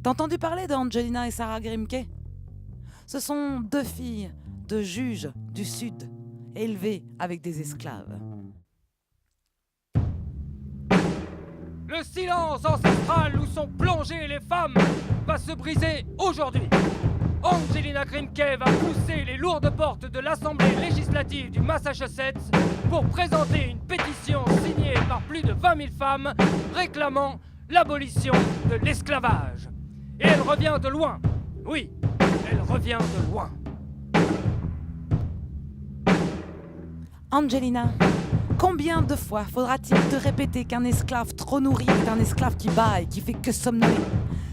T'as entendu parler d'Angelina et Sarah Grimke? Ce sont 2 filles de juges du Sud, élevées avec des esclaves. Le silence ancestral où sont plongées les femmes va se briser aujourd'hui. Angelina Grimke va pousser les lourdes portes de l'Assemblée législative du Massachusetts pour présenter une pétition signée par plus de 20 000 femmes réclamant l'abolition de l'esclavage. Et elle revient de loin. Oui, elle revient de loin. Angelina, combien de fois faudra-t-il te répéter qu'un esclave trop nourri est un esclave qui bat et qui fait que somnoler?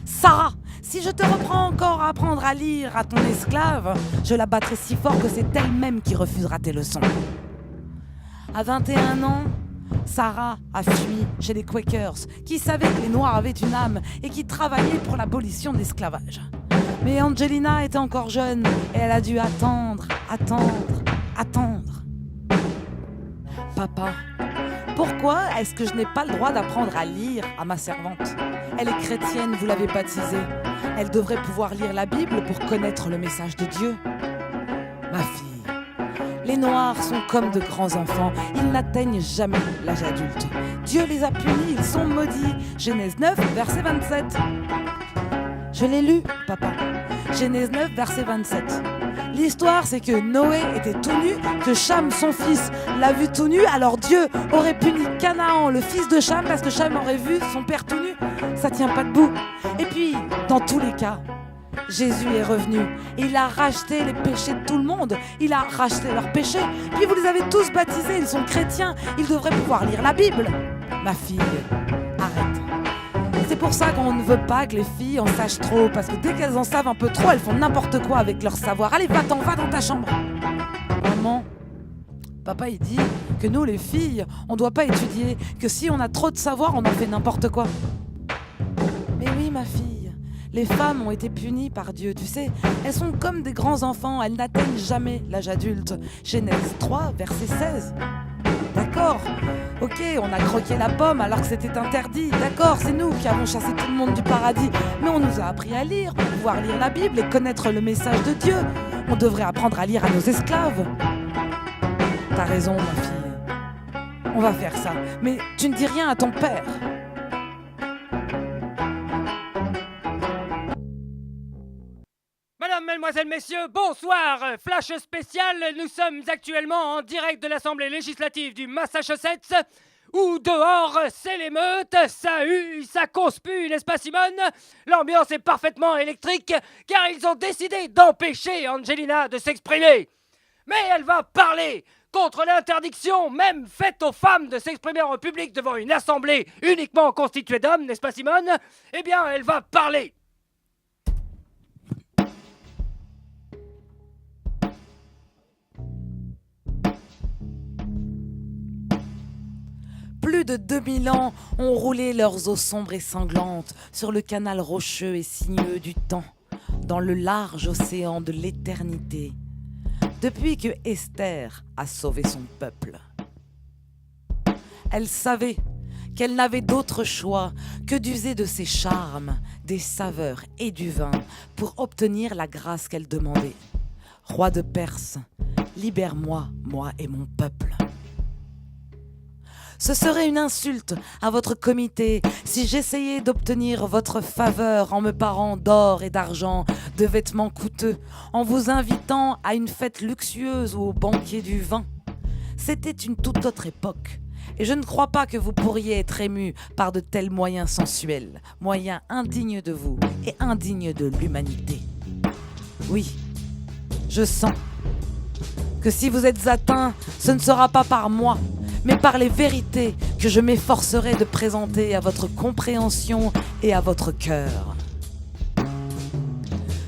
Sarah, si je te reprends encore à apprendre à lire à ton esclave, je la battrai si fort que c'est elle-même qui refusera tes leçons. À 21 ans, Sarah a fui chez les Quakers, qui savaient que les Noirs avaient une âme et qui travaillaient pour l'abolition de l'esclavage. Mais Angelina était encore jeune et elle a dû attendre. Papa, pourquoi est-ce que je n'ai pas le droit d'apprendre à lire à ma servante? Elle est chrétienne, vous l'avez baptisée. Elle devrait pouvoir lire la Bible pour connaître le message de Dieu. Ma fille, les Noirs sont comme de grands enfants. Ils n'atteignent jamais l'âge adulte. Dieu les a punis, ils sont maudits. Genèse 9, verset 27. Je l'ai lu, papa. Genèse 9, verset 27. L'histoire, c'est que Noé était tout nu, que Cham, son fils, l'a vu tout nu, alors Dieu aurait puni Canaan, le fils de Cham, parce que Cham aurait vu son père tout nu. Ça tient pas debout. Et puis, dans tous les cas, Jésus est revenu et il a racheté les péchés de tout le monde. Il a racheté leurs péchés. Puis vous les avez tous baptisés, ils sont chrétiens. Ils devraient pouvoir lire la Bible. Ma fille, arrête. C'est pour ça qu'on ne veut pas que les filles en sachent trop, parce que dès qu'elles en savent un peu trop, elles font n'importe quoi avec leur savoir. Allez, va-t'en, va dans ta chambre. Maman, papa il dit que nous les filles, on doit pas étudier, que si on a trop de savoir, on en fait n'importe quoi. Mais oui ma fille, les femmes ont été punies par Dieu, tu sais. Elles sont comme des grands enfants, elles n'atteignent jamais l'âge adulte. Genèse 3, verset 16. D'accord, ok, on a croqué la pomme alors que c'était interdit. D'accord, c'est nous qui avons chassé tout le monde du paradis. Mais on nous a appris à lire pour pouvoir lire la Bible et connaître le message de Dieu. On devrait apprendre à lire à nos esclaves. T'as raison, ma fille. On va faire ça. Mais tu ne dis rien à ton père. Mesdames, Mesdemoiselles, Messieurs, bonsoir. Flash spécial, nous sommes actuellement en direct de l'Assemblée législative du Massachusetts, où dehors c'est l'émeute, ça hue, ça conspue, n'est-ce pas Simone? L'ambiance est parfaitement électrique, car ils ont décidé d'empêcher Angelina de s'exprimer. Mais elle va parler contre l'interdiction même faite aux femmes de s'exprimer en public devant une assemblée uniquement constituée d'hommes, n'est-ce pas Simone? Eh bien, elle va parler. Plus de 2000 ans ont roulé leurs eaux sombres et sanglantes sur le canal rocheux et sinueux du temps, dans le large océan de l'éternité, depuis que Esther a sauvé son peuple. Elle savait qu'elle n'avait d'autre choix que d'user de ses charmes, des saveurs et du vin pour obtenir la grâce qu'elle demandait. Roi de Perse, libère-moi, moi et mon peuple. Ce serait une insulte à votre comité si j'essayais d'obtenir votre faveur en me parant d'or et d'argent, de vêtements coûteux, en vous invitant à une fête luxueuse ou au banquet du vin. C'était une toute autre époque, et je ne crois pas que vous pourriez être ému par de tels moyens sensuels, moyens indignes de vous et indignes de l'humanité. Oui, je sens que si vous êtes atteint, ce ne sera pas par moi, mais par les vérités que je m'efforcerai de présenter à votre compréhension et à votre cœur.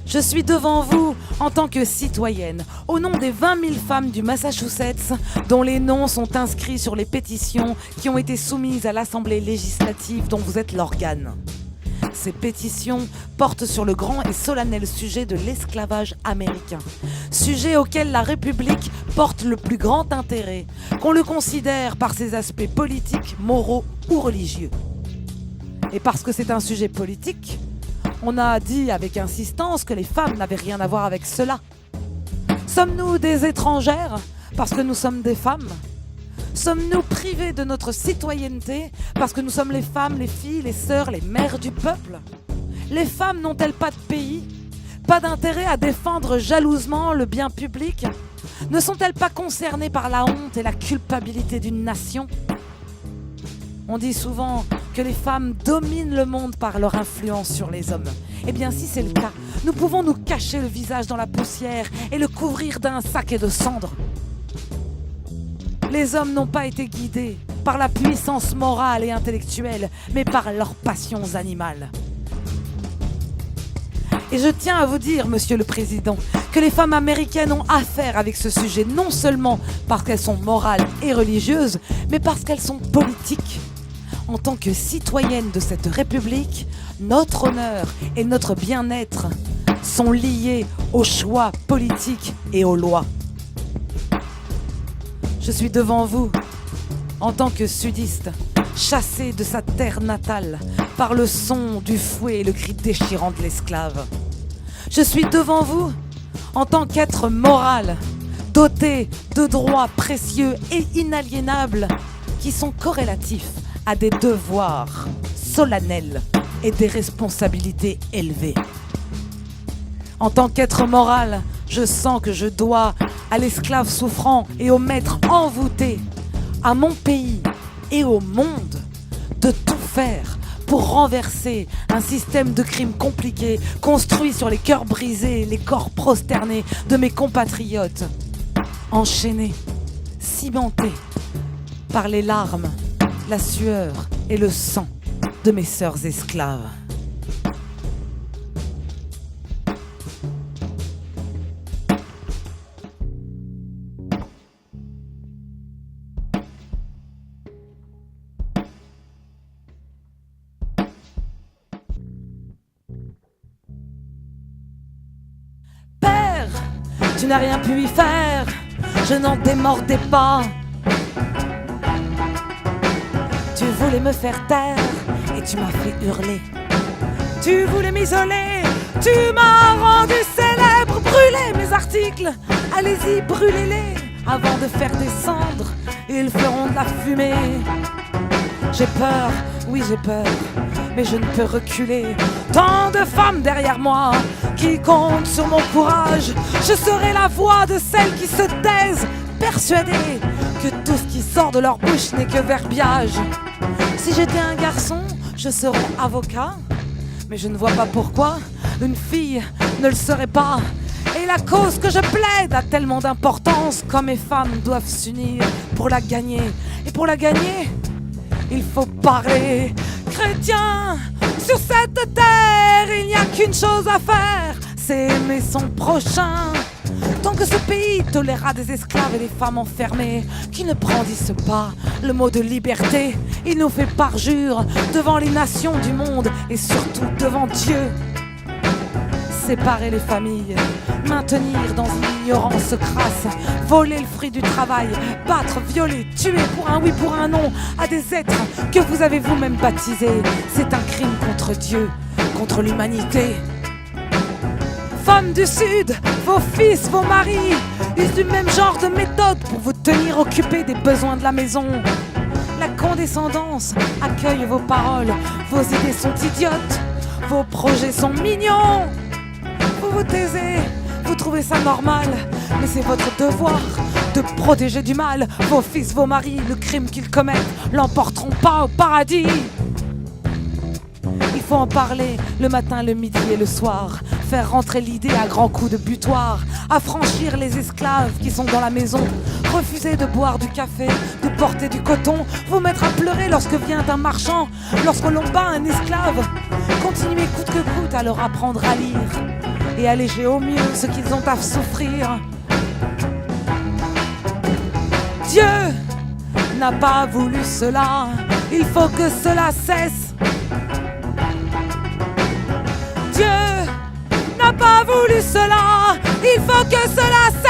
Je suis devant vous en tant que citoyenne, au nom des 20 000 femmes du Massachusetts dont les noms sont inscrits sur les pétitions qui ont été soumises à l'Assemblée législative dont vous êtes l'organe. Ces pétitions portent sur le grand et solennel sujet de l'esclavage américain, sujet auquel la République porte le plus grand intérêt, qu'on le considère par ses aspects politiques, moraux ou religieux. Et parce que c'est un sujet politique, On a dit avec insistance que les femmes n'avaient rien à voir avec cela. Sommes-nous des étrangères parce que nous sommes des femmes ? Sommes-nous privés de notre citoyenneté parce que nous sommes les femmes, les filles, les sœurs, les mères du peuple ? Les femmes n'ont-elles pas de pays ? Pas d'intérêt à défendre jalousement le bien public ? Ne sont-elles pas concernées par la honte et la culpabilité d'une nation ? On dit souvent que les femmes dominent le monde par leur influence sur les hommes. Eh bien, si c'est le cas, nous pouvons nous cacher le visage dans la poussière et le couvrir d'un sac et de cendres. Les hommes n'ont pas été guidés par la puissance morale et intellectuelle, mais par leurs passions animales. Et je tiens à vous dire, Monsieur le Président, que les femmes américaines ont affaire avec ce sujet non seulement parce qu'elles sont morales et religieuses, mais parce qu'elles sont politiques. En tant que citoyennes de cette République, notre honneur et notre bien-être sont liés aux choix politiques et aux lois. Je suis devant vous, en tant que sudiste, chassé de sa terre natale par le son du fouet et le cri déchirant de l'esclave. Je suis devant vous, en tant qu'être moral, doté de droits précieux et inaliénables qui sont corrélatifs à des devoirs solennels et des responsabilités élevées. En tant qu'être moral, je sens que je dois à l'esclave souffrant et au maître envoûté, à mon pays et au monde, de tout faire pour renverser un système de crimes compliqués construit sur les cœurs brisés, les corps prosternés de mes compatriotes, enchaînés, cimentés par les larmes, la sueur et le sang de mes sœurs esclaves. Père, tu n'as rien pu y faire, je n'en démordais pas. Tu voulais me faire taire et tu m'as fait hurler. Tu voulais m'isoler, tu m'as rendu célèbre. Brûlez mes articles, allez-y, brûlez-les. Avant de faire descendre, ils feront de la fumée. J'ai peur, oui j'ai peur, mais je ne peux reculer. Tant de femmes derrière moi qui comptent sur mon courage. Je serai la voix de celles qui se taisent, persuadées que tout ce qui sort de leur bouche n'est que verbiage. Si j'étais un garçon, je serais avocat, mais je ne vois pas pourquoi une fille ne le serait pas. Et la cause que je plaide a tellement d'importance qu'hommes et femmes doivent s'unir pour la gagner. Et pour la gagner, il faut parler. Chrétien, sur cette terre, il n'y a qu'une chose à faire, c'est aimer son prochain. Tant que ce pays tolérera des esclaves et des femmes enfermées qui ne brandissent pas le mot de liberté, il nous fait parjure devant les nations du monde et surtout devant Dieu. Séparer les familles, maintenir dans une ignorance crasse, voler le fruit du travail, battre, violer, tuer pour un oui, pour un non à des êtres que vous avez vous-même baptisés, c'est un crime contre Dieu, contre l'humanité. Femmes du Sud, vos fils, vos maris usent du même genre de méthode pour vous tenir occupés des besoins de la maison. La condescendance accueille vos paroles, vos idées sont idiotes, vos projets sont mignons. Vous vous taisez, vous trouvez ça normal, mais c'est votre devoir de protéger du mal. Vos fils, vos maris, le crime qu'ils commettent l'emporteront pas au paradis. Il faut en parler le matin, le midi et le soir, faire rentrer l'idée à grands coups de butoir, affranchir les esclaves qui sont dans la maison, refuser de boire du café, de porter du coton, vous mettre à pleurer lorsque vient un marchand, lorsque l'on bat un esclave, continuer coûte que coûte à leur apprendre à lire et alléger au mieux ce qu'ils ont à souffrir. Dieu n'a pas voulu cela, il faut que cela cesse. Dieu n'a pas voulu cela, il faut que cela cesse.